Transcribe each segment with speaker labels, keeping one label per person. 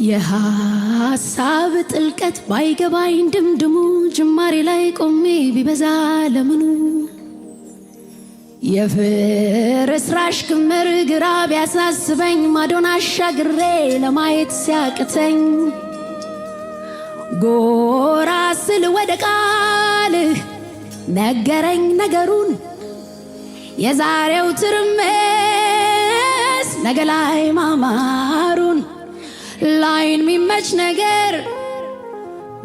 Speaker 1: የሐሳብ ጥልቀት ባይገባኝ ድምድሙ ጅማሬ ላይ ቆሜ ቢበዛ ለምኑ የፍርስራሽ ክምር ግራ ቢያሳስበኝ ማዶን አሻግሬ ለማየት ሲያቅተኝ ጎራ ስል ወደ ቃልህ ነገረኝ ነገሩን የዛሬው ትርምስ ነገ ላይ ማማሩን ላይን ሚመች ነገር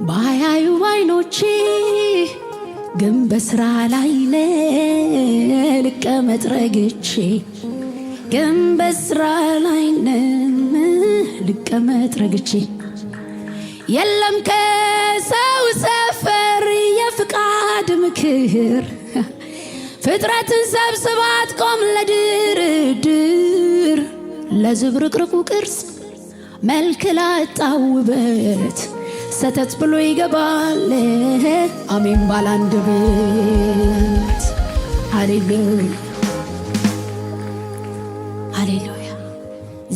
Speaker 1: ባያዩ አይኖቼ ግን በስራ ላይ ልቀመጥ ረግቼ ግን በስራ ላይ ልቀመጥ ረግቼ የለም ከሰው ሰፈር የፍቃድ ምክር ፍጥረትን ሰብስባት ቆም ለድርድር ለዝብርቅርቁ ቅርጽ መልክ ላጣው ውበት ሰተት ብሎ ይገባል አሜን ባላንደበት ሃሌሉያ ሃሌሉያ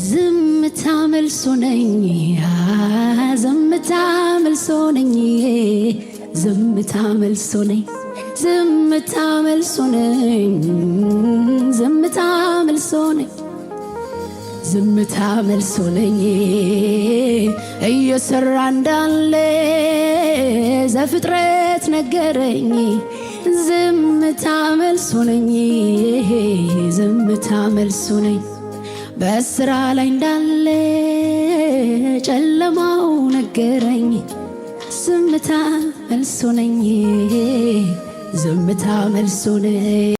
Speaker 1: ዝምታ መልሶ ነኝ ዝምታ መልሶ ነኝ ዝምታ መልሶ ነኝ ዝምታ መልሶ ነኝ ዝምታ መልሶ ነኝ ዝምታ መልሶ ነኝ እየሰራ እንዳለ ዘፍጥረት ነገረኝ ዝምታ መልሶ ነኝ ዝምታ መልሶ ነኝ በስራ ላይ እንዳለ ጨለማው ነገረኝ ዝምታ መልሶ ነኝ ዝምታ መልሶ ነኝ